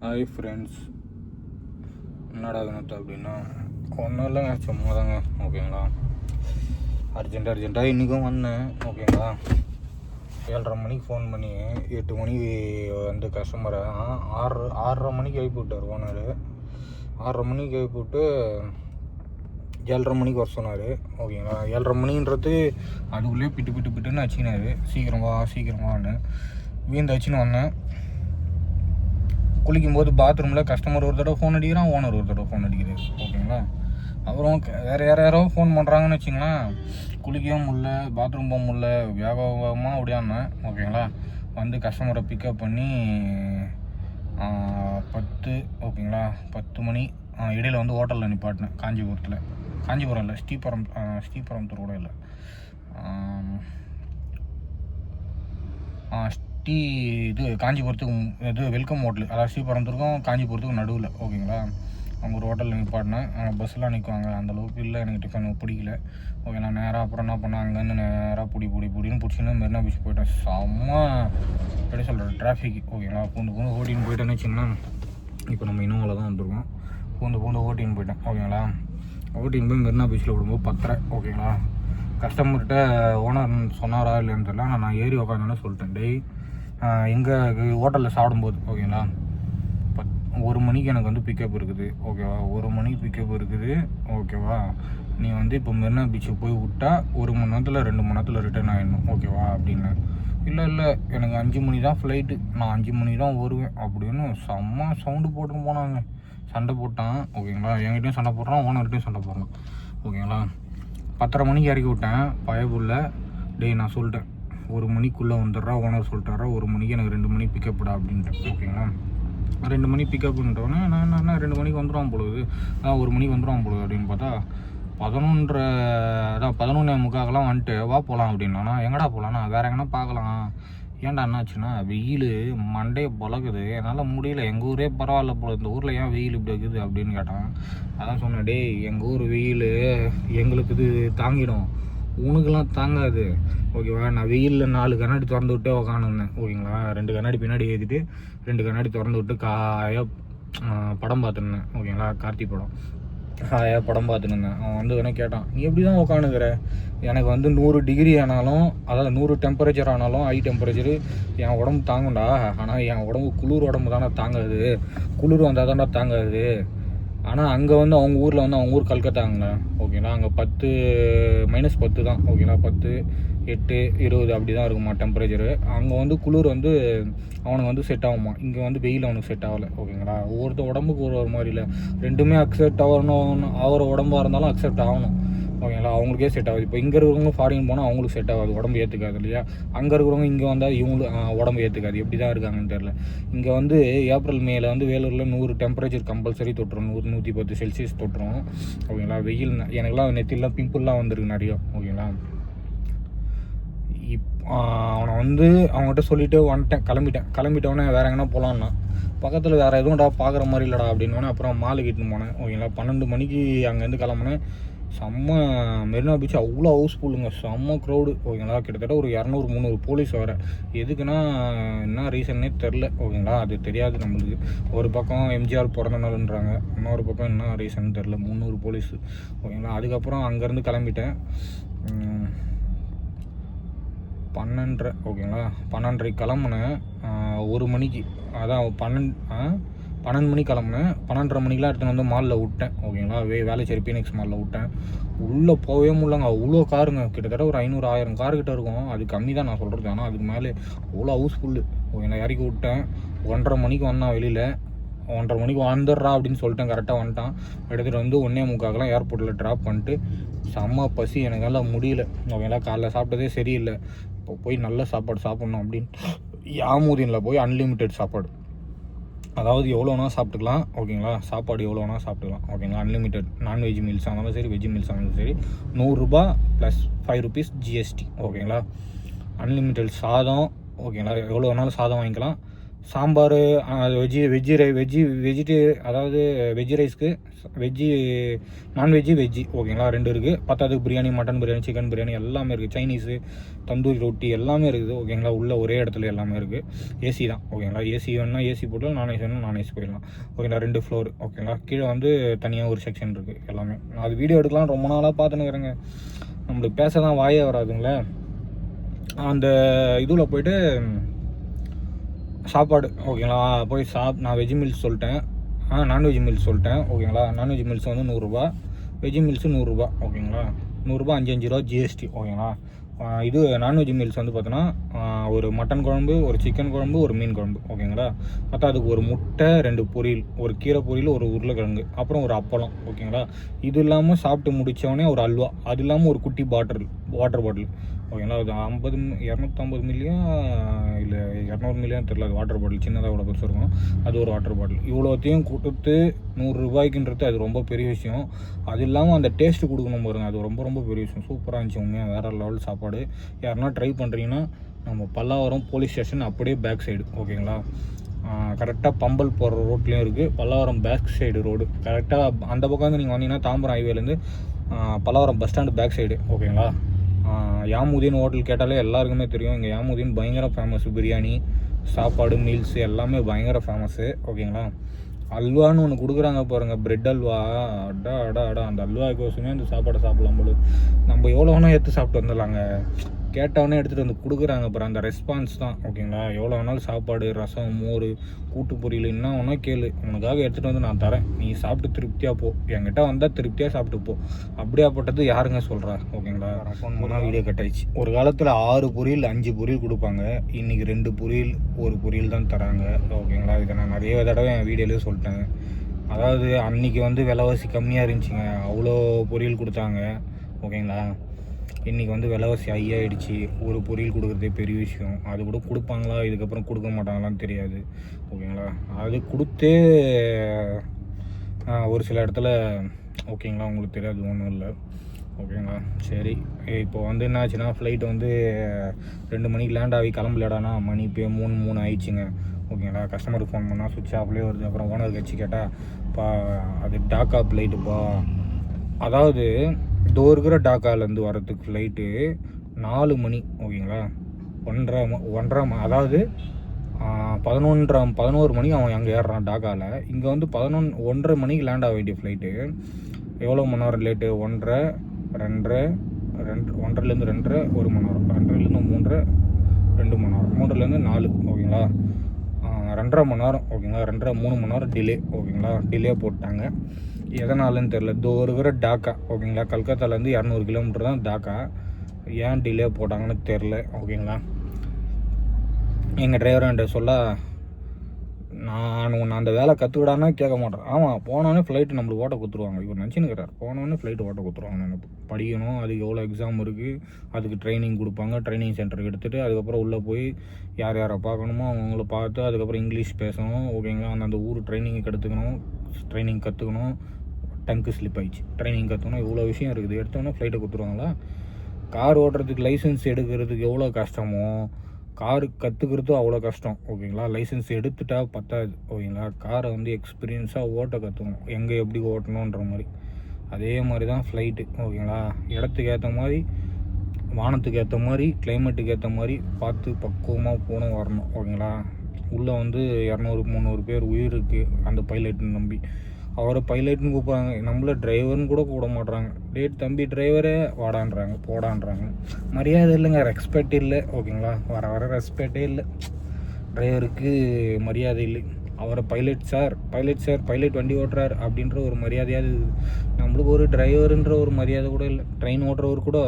Hi friends, என்னடா வினோத் அப்படின்னா ஒன்றும் இல்லைங்க, சும்மா தாங்க. ஓகேங்களா, அர்ஜென்ட்டாக இன்றைக்கும் வந்தேன். ஓகேங்களா, 7:30 மணிக்கு ஃபோன் பண்ணி 8 மணிக்கு வந்து கஸ்டமரை 6:30 மணிக்கு எழுப்பி விட்டார் ஓனர். 6:30 மணிக்கு எழுப்பி விட்டு 7:30 மணிக்கு வர சொன்னார். ஓகேங்களா, 7:30 மணின்றது அதுக்குள்ளேயே பிட்டுன்னு வச்சுக்கினாரு. சீக்கிரமானு வீந்து வச்சுன்னு வந்தேன். குளிக்கும்போது பாத்ரூமில் கஸ்டமர் ஒரு தடவை ஃபோன் அடிக்கிறான், ஓனர் ஒரு தடவை ஃபோன் அடிக்கிறாரு. ஓகேங்களா, அப்புறம் வேறு யாரோ ஃபோன் பண்ணுறாங்கன்னு வச்சிங்களேன். குளிக்கவும் முடியல, பாத்ரூம் போக முடியல, வேகமாக ஓடியாமல். ஓகேங்களா, வந்து கஸ்டமரை பிக்கப் பண்ணி 10 ஓகேங்களா 10 மணி இடையில் வந்து ஹோட்டலில் நிப்பாட்டினேன். காஞ்சிபுரம் இல்லை, ஸ்ரீபெரும்புத்தூர் கூட இல்லை, இது காஞ்சிபுரத்துக்கு வெல்கம் ஹோட்டல், அதாவது ஸ்ரீபெரும்புத்தூருக்கும் காஞ்சிபுரத்துக்கும் நடுவில். ஓகேங்களா, அவங்க ஒரு ஹோட்டலில் நிப்பாட்டினேன். அங்கே பஸ்ஸெலாம் நிற்குவாங்க, அந்தளவுக்கு இல்லை எனக்கு டிஃபன் பிடிக்கல. ஓகேங்களா, நேராக அப்புறம் என்ன பண்ணேன், அங்கேருந்து நேராக புடின்னு பிடிச்சின்னு மெரினா பீச் போயிட்டேன். செம்ம எப்படி சொல்கிறது, டிராஃபிக். ஓகேங்களா, பூந்து ஓட்டின்னு போயிட்டேன்னு வச்சிங்கன்னா, இப்போ நம்ம இனோவாவில் தான் வந்துருக்கோம். பூந்து ஓட்டின்னு போயிட்டேன். ஓகேங்களா, ஓட்டின்னு போய் மெரினா பீச்சில் விடும்போது 10:30. ஓகேங்களா, கஸ்டமர்கிட்ட ஓனர் சொன்னாரா இல்லைன்னு தெரியல, நான் ஏறி உக்காந்தோன்னு சொல்லிட்டேன். எங்கள் ஹோட்டலில் சாப்பிடும்போது. ஓகேங்களா, 1 மணிக்கு எனக்கு வந்து பிக்கப் இருக்குது. ஓகேவா, 1 மணிக்கு பிக்கப் இருக்குது. ஓகேவா, நீ வந்து இப்போ மெரினா பீச்சுக்கு போய் விட்டா 1 மணி நேரத்தில் 2 மணி நேரத்தில் ரிட்டர்ன் ஆகிடணும். ஓகேவா அப்படின்னு. இல்லை எனக்கு 5 மணி தான் ஃப்ளைட்டு, நான் 5 மணி தான் வருவேன் அப்படின்னு செம்ம சவுண்டு போட்டுன்னு போனாங்க. சண்டை போட்டான். ஓகேங்களா, என்கிட்டையும் சண்டை போடுறான், ஓனர்கிட்டையும் சண்டை போடுறான். ஓகேங்களா, 10:30 மணிக்கு இறக்கி விட்டேன். பயபுள்ள நான் சொல்லிட்டேன் 1 மணிக்குள்ளே வந்துடுறா, ஓனர் சொல்லிட்டாரா 1 மணிக்கு எனக்கு 2 மணி பிக்கப்டா அப்படின்ட்டு. ஓகேங்களா, 2 மணி பிக்கப்புன்றவொன்னே நான் 2 மணிக்கு வந்துடுவான் பொழுது, 1 மணிக்கு வந்துடுவான் பொழுது அப்படின்னு பார்த்தா 11:45 வந்துட்டு வா போகலாம் அப்படின்னா, எங்கடா போகலான்னா வேறு எங்கன்னா பார்க்கலாம். ஏன்டா என்னாச்சுன்னா, வெயில் மண்டையை பழகுது, என்னால் முடியல. எங்கள் ஊரே பரவாயில்ல போல, இந்த ஊரில் ஏன் வெயில் இப்படி இருக்குது அப்படின்னு கேட்டான். அதான் சொன்னேன், எங்கள் ஊர் வெயில் எங்களுக்கு இது தாங்கிடும், உனக்குலாம் தாங்காது. ஓகேவா, நான் வெயிலில் 4 கண்ணாடி திறந்து விட்டு உக்காந்துருந்தேன். ஓகேங்களா, 2 கண்ணாடி பின்னாடி ஏற்றிட்டு 2 கண்ணாடி திறந்து விட்டு படம் பார்த்துருந்தேன். ஓகேங்களா, கார்த்தி படம் பார்த்துருந்தேன். அவன் வந்து வேணா கேட்டான், நீ எப்படி தான் உக்காந்துக்கிற, எனக்கு வந்து 100 டிகிரி ஆனாலும், அதாவது 100 டெம்பரேச்சர் ஆனாலும், ஹை டெம்பரேச்சரு என் உடம்பு தாங்கும்டா. ஆனால் என் உடம்பு குளிர் உடம்பு தானே தாங்காது, குளிர் வந்தால் தானே தாங்காது. ஆனால் அங்கே வந்து அவங்க ஊரில் வந்து அவங்க ஊர் கல்கத்தாங்க. ஓகேங்களா, அங்கே -10 தான். ஓகேங்களா, 10, 8, 20 அப்படி தான் இருக்குமா டெம்பரேச்சரு. அங்கே வந்து குளிர் வந்து அவனுக்கு வந்து செட் ஆகுமா, இங்கே வந்து வெயில் அவனுக்கு செட் ஆகலை. ஓகேங்களா, ஒவ்வொருத்த உடம்புக்கு ஒரு மாதிரி இல்லை, ரெண்டுமே அக்செப்ட் ஆகணும். அவர உடம்பாக இருந்தாலும் அக்செப்ட் ஆகணும். ஓகேங்களா, அவங்களுக்கே செட் ஆகுது. இப்போ இங்கே இருக்கிறவங்க ஃபாரின் போனால் அவங்களுக்கு செட் ஆகாது, உடம்பு ஏற்றுக்காது இல்லையா. அங்கே இருக்கிறவங்க இங்கே வந்தால் இவங்களுக்கு உடம்பு ஏற்றுக்காது. எப்படி தான் இருக்காங்கன்னு தெரில. இங்கே வந்து ஏப்ரல் மேல வந்து வேலூரில் 100 டெம்பரேச்சர் கம்பல்சரி தொட்டுரும், 100-110 செல்சியஸ் தொட்டுரும். ஓகேங்களா, வெயில் எனக்குலாம் நெத்திலாம் பிம்பிள்லாம் வந்துருக்கு நிறையா. ஓகேங்களா, அவனை வந்து அவங்ககிட்ட சொல்லிவிட்டு வந்துட்டேன், கிளம்பிட்டவனே வேறு எங்கன்னா போகலான்னா, பக்கத்தில் வேறு எதுவும்டா பார்க்குற மாதிரி இல்லைடா அப்படின்னோடனே அப்புறம் மாலுக்கு இட்டுன்னு போனேன். ஓகேங்களா, 12 மணிக்கு அங்கேருந்து கிளம்புனேன். செம்ம மெரினா பீச் அவ்வளோ ஹவுஸ்ஃபுல்லுங்க, செம்ம க்ரௌடு. ஓகேங்களா, கிட்டத்தட்ட ஒரு 200-300 போலீஸ் வேறு. எதுக்குன்னா என்ன ரீசன்னே தெரில. ஓகேங்களா, அது தெரியாது நம்மளுக்கு. ஒரு பக்கம் எம்ஜிஆர் பிறந்த நாளுன்றாங்க, இன்னொரு பக்கம் என்ன ரீசன் தெரில, 300 போலீஸு. ஓகேங்களா, அதுக்கப்புறம் அங்கேருந்து கிளம்பிட்டேன். 12:30. ஓகேங்களா, 12:30 கிளம்புனேன். 1 மணிக்கு, அதான் 12 மணிக்கு கிளம்புனேன். 12:30 மணிக்கெலாம் எடுத்துன்னு வந்து மாலில் விட்டேன். ஓகேங்களா, வேலைச்சேரி பீனிக்ஸ் மாலில் விட்டேன். உள்ளே போகவே முடியலங்க, அவ்வளோ காருங்க. கிட்டத்தட்ட ஒரு 500-1000 கார்கிட்ட இருக்கும். அது கம்மி தான் நான் சொல்கிறது, ஆனால் அதுக்கு மேலே அவ்வளோ ஹவுஸ்ஃபுல்லு. ஓகேங்களா, இறக்கி விட்டேன். 1:30 மணிக்கு வந்தான் வெளியில். 1:30 மணிக்கு வந்துடுறா அப்படின்னு சொல்லிட்டேன். கரெக்டாக வந்துட்டான். எடுத்துகிட்டு வந்து 1:45 ஏர்போர்ட்டில் ட்ராப் பண்ணிட்டு, செம்ம பசி, எனக்கெல்லாம் முடியல. ஓகேங்களா, காலைல சாப்பிட்டதே சரியில்லை. இப்போ போய் நல்ல சாப்பாடு சாப்பிட்ணும் அப்படின்னு யாமூதினில் போய் அன்லிமிட்டெட் சாப்பாடு, அதாவது எவ்வளோ வேணால் சாப்பிட்டுக்கலாம். ஓகேங்களா, சாப்பாடு எவ்வளோ வேணால் சாப்பிட்டுக்கலாம். ஓகேங்களா, அன்லிமிட்டெட். நான்வெஜ் மீல்ஸ் ஆனாலும் சரி, வெஜ் மீல்ஸ் ஆனாலும் சரி, 100 ரூபா ப்ளஸ் 5 rupees GST. ஓகேங்களா, அன்லிமிட்டெட் சாதம். ஓகேங்களா, எவ்வளோ வேணாலும் சாதம் வாங்கிக்கலாம். சாம்பார், அதாவது வெஜ்ஜி ரைஸ்க்கு நான்வெஜ்ஜு வெஜ்ஜி ஓகேங்களா 2 இருக்குது. பத்தாவதுக்கு பிரியாணி, மட்டன் பிரியாணி, சிக்கன் பிரியாணி எல்லாமே இருக்குது. சைனீஸு, தந்தூரி ரொட்டி எல்லாமே இருக்குது ஓகேங்களா. உள்ள ஒரே இடத்துல எல்லாமே இருக்குது. ஏசி தான் ஓகேங்களா. ஏசி வேணுன்னா ஏசி போட்டு, நான்ஏசி வேணுன்னா நான்ஏசி போயிடலாம் ஓகேங்களா. 2 ஃப்ளோர் ஓகேங்களா. கீழே வந்து தனியாக ஒரு செக்ஷன் இருக்குது எல்லாமே. நான் அது வீடியோ எடுக்கலாம் ரொம்ப நாளாக பார்த்துன்னுக்குறேங்க. நம்மளுக்கு பேச தான் வாயே வராதுங்களே. அந்த இதில் போய்ட்டு சாப்பாடு ஓகேங்களா. போய் நான் வெஜ் மீல்ஸ் சொல்லிட்டேன், நான்வெஜ் மீல்ஸ் சொல்லிட்டேன் ஓகேங்களா. நான்வெஜ் மீல்ஸ் வந்து 100 ரூபா, வெஜ் மீல்ஸு 100 ரூபா ஓகேங்களா. 100 ரூபா 5 ரூபா ஜிஎஸ்டி ஓகேங்களா. இது நான்வெஜ் மீல்ஸ் வந்து பார்த்தோன்னா ஒரு மட்டன் குழம்பு, ஒரு சிக்கன் குழம்பு, ஒரு மீன் குழம்பு ஓகேங்களா. பார்த்தா அதுக்கு ஒரு முட்டை, 2 பொரியல், ஒரு கீரை பொரியல், ஒரு உருளைக்கிழங்கு, அப்புறம் ஒரு அப்பளம் ஓகேங்களா. இது இல்லாமல் சாப்பிட்டு முடித்தவொடனே ஒரு அல்வா, அது இல்லாமல் ஒரு குட்டி வாட்டர் பாட்டில் ஓகேங்களா. அது 250 மில்லியா இல்லை 200 மில்லியான்னு தெரியல. அது வாட்டர் பாட்டில் சின்னதாக இவ்வளோ பெருசாக இருக்கும். அது ஒரு வாட்டர் பாட்டில். இவ்வளோத்தையும் கொடுத்து 100 ரூபாய்க்குன்றது அது ரொம்ப பெரிய விஷயம். அது இல்லாமல் அந்த டேஸ்ட்டு கொடுக்கணும் பாருங்க, அது ரொம்ப ரொம்ப பெரிய விஷயம். சூப்பராக இருந்துச்சு உண்மையாக, வேறு லெவல் சாப்பாடு. யாருன்னா ட்ரை பண்ணுறீங்கன்னா நம்ம பல்லாவரம் போலீஸ் ஸ்டேஷன் அப்படியே பேக் சைடு ஓகேங்களா. கரெக்டாக பம்பல் போகிற ரோட்லேயும் இருக்குது. பல்லாவரம் பேக் சைடு ரோடு கரெக்டாக அந்த பக்கம் வந்து நீங்கள் வந்தீங்கன்னா தாம்பரம் ஹைவேலேருந்து Pallavaram bus stand back side ஓகேங்களா. யாமுதீன் ஹோட்டல் கேட்டாலே எல்லாருக்குமே தெரியும். இங்கே யாமுதீன் பயங்கர ஃபேமஸ். பிரியாணி, சாப்பாடு, மீல்ஸு எல்லாமே பயங்கர ஃபேமஸ்ஸு ஓகேங்களா. அல்வான்னு ஒன்று கொடுக்குறாங்க பாருங்கள், பிரெட் அல்வா. அடா அந்த அல்வாக்கோசமே அந்த சாப்பாடை சாப்பிடலாம் போல. நம்ம எவ்வளோ வேணால் எடுத்து சாப்பிட்டு வந்துடலாங்க. கேட்டவொடனே எடுத்துகிட்டு வந்து கொடுக்குறாங்க பாரு, அந்த ரெஸ்பான்ஸ் தான் ஓகேங்களா. எவ்வளோ வேணாலும் சாப்பாடு, ரசம், மோர், கூட்டு பொரியல் என்ன வேணா கேளு, உனக்காக எடுத்துகிட்டு வந்து நான் தரேன், நீ சாப்பிட்டு திருப்தியாக போ. என்கிட்ட வந்தால் திருப்தியாக சாப்பிட்டு போ. அப்படியாப்பட்டது யாருங்க சொல்கிறா ஓகேங்களா. ஃபோன் பண்ணால் வீடியோ கட் ஆயிடுச்சு. ஒரு காலத்தில் 6 பொரியல் 5 பொரியல் கொடுப்பாங்க. இன்றைக்கி 2 பொரியல் 1 பொரியல் தான் தராங்க ஓகேங்களா. இதை நான் நிறைய தடவை என் வீடியோலேயே சொல்லிட்டேன். அதாவது அன்றைக்கி வந்து விலைவாசி கம்மியாக இருந்துச்சுங்க, அவ்வளோ பொரியல் கொடுத்தாங்க ஓகேங்களா. இன்றைக்கி வந்து விலைவாசி ஹையாகிடுச்சு. ஒரு பொரியல் கொடுக்குறதே பெரிய விஷயம். அது கூட கொடுப்பாங்களா, இதுக்கப்புறம் கொடுக்க மாட்டாங்களான்னு தெரியாது ஓகேங்களா. அது கொடுத்தே ஒரு சில இடத்துல ஓகேங்களா உங்களுக்கு தெரியாது, ஒன்றும் இல்லை ஓகேங்களா. சரி, இப்போ வந்து என்ன ஆச்சுன்னா ஃப்ளைட் வந்து 2 மணிக்கு லேண்ட் ஆகி கிளம்பலடானா மணி இப்போ 3 ஆயிடுச்சுங்க ஓகேங்களா. கஸ்டமருக்கு ஃபோன் பண்ணால் சுவிட்ச் ஆஃப்லேயே வருது. அப்புறம் ஓனருக்கு வச்சு கேட்டால் அது டாக்கா ஃப்ளைட்டுப்பா. அதாவது இதோ இருக்கிற டாக்காலேருந்து வரத்துக்கு ஃப்ளைட்டு 4 மணி ஓகேங்களா. 1:30 அதாவது 11 மணிக்கு அவன் அங்கே ஏறுறான் டாக்காவில். இங்கே வந்து 1:30 மணிக்கு லேண்ட் ஆக வேண்டிய ஃப்ளைட்டு எவ்வளோ மணி நேரம் லேட்டு? 1:30, 2:30, 1:30லேருந்து 2:30 1 மணி நேரம், 2:30லேருந்து 3:30 2 மணி நேரம், 3:30லேருந்து 4 ஓகேங்களா. 2:30 மணி நேரம் ஓகேங்களா. 2:30 3 மணி நேரம் டிலே ஓகேங்களா. டிலே போட்டாங்க. எதனாலன்னு தெரில. இதோ இருக்கிற டாக்கா ஓகேங்களா. கல்கத்தாலேருந்து 200 கிலோமீட்டர் தான் டாக்கா. ஏன் டிலே போட்டாங்கன்னு தெரில ஓகேங்களா. எங்கள் டிரைவர் என்கிட்ட சொல்ல, நான் அந்த வேலை கற்றுக்கிடானா கேட்க மாட்டேன். ஆமாம், போனோடனே ஃப்ளைட்டு நம்மளுக்கு ஓட்ட கொடுத்துருவாங்க. இவர் நினச்சின்னுக்கிறார் போனோடனே ஃப்ளைட்டு ஓட்ட கொடுத்துருவாங்க. எனக்கு படிக்கணும், அதுக்கு எவ்வளோ எக்ஸாம் இருக்குது, அதுக்கு ட்ரைனிங் கொடுப்பாங்க. ட்ரைனிங் சென்டருக்கு எடுத்துகிட்டு அதுக்கப்புறம் உள்ளே போய் யார் யாரை பார்க்கணுமோ அவங்கள பார்த்து அதுக்கப்புறம் இங்கிலீஷ் பேசணும் ஓகேங்களா. அந்த ஊர் ட்ரைனிங் கற்றுக்கணும். டங்கு ஸ்லிப் ஆயிடுச்சு. ட்ரைனிங் கற்றுக்கணும், இவ்வளோ விஷயம் இருக்குது. எடுத்தோன்னே ஃப்ளைட்டை கொடுத்துருவாங்களா. கார் ஓட்டுறதுக்கு லைசன்ஸ் எடுக்கிறதுக்கு எவ்வளோ கஷ்டமோ, காரு கற்றுக்கிறதும் அவ்வளோ கஷ்டம் ஓகேங்களா. லைசன்ஸ் எடுத்துட்டா பத்தாது ஓகேங்களா. காரை வந்து எக்ஸ்பீரியன்ஸாக ஓட்ட கற்றுக்கணும், எங்கே எப்படி ஓட்டணுன்ற மாதிரி. அதே மாதிரி தான் ஃப்ளைட்டு ஓகேங்களா. இடத்துக்கு ஏற்ற மாதிரி, வானத்துக்கு ஏற்ற மாதிரி, கிளைமேட்டுக்கு ஏற்ற மாதிரி பார்த்து பக்குவமாக போகணும் வரணும் ஓகேங்களா. உள்ளே வந்து 200-300 பேர் உயிர் இருக்குது அந்த பைலட்னு நம்பி. அவரை பைலட்னு கூப்பிட்றாங்க, நம்மள டிரைவர்னு கூட கூட மாட்டுறாங்க. டேட் தம்பி டிரைவரே வாடான்றாங்க, போடான்றாங்க. மரியாதை இல்லைங்க, ரெஸ்பெக்ட் இல்லை ஓகேங்களா. வர ரெஸ்பெக்டே இல்லை. டிரைவருக்கு மரியாதை இல்லை. அவரை பைலட் வண்டி ஓட்டுறார் அப்படின்ற ஒரு மரியாதையாவது நம்மளுக்கு ஒரு டிரைவருன்ற ஒரு மரியாதை கூட இல்லை. ட்ரெயின் ஓட்டுறவர் கூட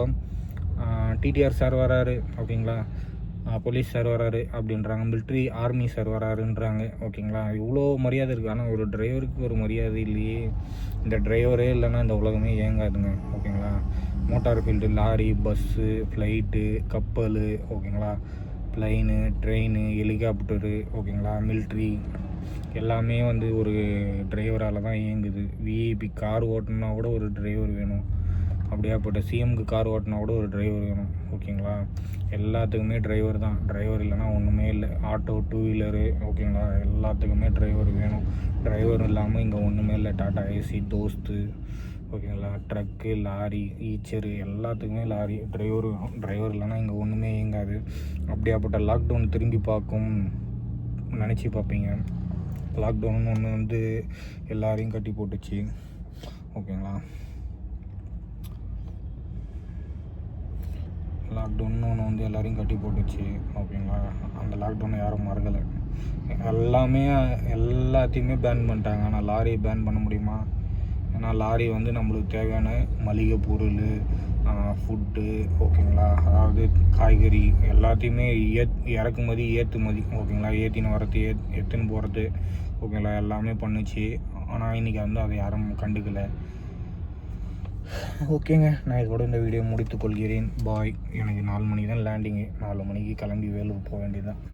டிடிஆர் சார் வராரு ஓகேங்களா, போலீஸ் சார் வராரு அப்படின்றாங்க, மிலிட்ரி ஆர்மி சார் வராருன்றாங்க ஓகேங்களா. இவ்வளோ மரியாதை இருக்குது. ஆனால் ஒரு டிரைவருக்கு ஒரு மரியாதை இல்லையே. இந்த டிரைவரே இல்லைன்னா இந்த உலகமே இயங்காதுங்க ஓகேங்களா. Motor field, lorry, bus, flight, கப்பல் ஓகேங்களா, ப்ளைனு, ட்ரெயின், ஹெலிகாப்டரு ஓகேங்களா, மிலிட்ரி எல்லாமே வந்து ஒரு டிரைவரால் தான் இயங்குது. விஐபி கார் ஓட்டணுன்னா கூட ஒரு டிரைவர் வேணும். அப்படியாப்பட்ட சிஎம்க்கு கார் ஓட்டினா கூட ஒரு டிரைவர் வேணும், ஓகேங்களா? எல்லாத்துக்குமே டிரைவர் தான். டிரைவர் இல்லைன்னா ஒன்றுமே இல்லை. ஆட்டோ, டூ வீலரு, ஓகேங்களா, எல்லாத்துக்குமே டிரைவர் வேணும். டிரைவர் இல்லாமல் இங்கே ஒன்றுமே இல்லை. டாட்டா ஏசி, தோஸ்து, ஓகேங்களா, ட்ரக்கு, லாரி, ஈச்சரு, எல்லாத்துக்குமே லாரி டிரைவர் வேணும். டிரைவர் இல்லைன்னா இங்கே ஒன்றுமே இயங்காது. அப்படியாப்பட்ட லாக்டவுன் திரும்பி பார்க்கும் நினச்சி பார்ப்பீங்க. லாக்டவுன் ஒன்று எல்லாரையும் கட்டி போட்டுச்சு, ஓகேங்களா? லாக்டவுன் ஒன்று எல்லாரையும் கட்டி போட்டுச்சு, ஓகேங்களா? அந்த லாக்டவுனை யாரும் மறக்கலை. எல்லாத்தையுமே பேன் பண்ணிட்டாங்க. ஆனால் லாரியை பேன் பண்ண முடியுமா? ஏன்னா லாரி நம்மளுக்கு தேவையான மளிகை பொருள், ஃபுட்டு, ஓகேங்களா, அதாவது காய்கறி எல்லாத்தையுமே இறக்குமதி, ஏற்றுமதி, ஓகேங்களா, ஏற்றின்னு வரது, எடுத்துன்னு போகிறது, ஓகேங்களா, எல்லாமே பண்ணுச்சு. ஆனால் இன்றைக்கி அதை யாரும் கண்டுக்கலை. ஓகேங்க, நான் இதோட இந்த வீடியோ முடித்துக்கொள்கிறேன். பாய். எனக்கு 4 மணிக்கு தான் லேண்டிங்கு. 4 மணிக்கு கிளம்பி வேலூர் போக வேண்டியதுதான்.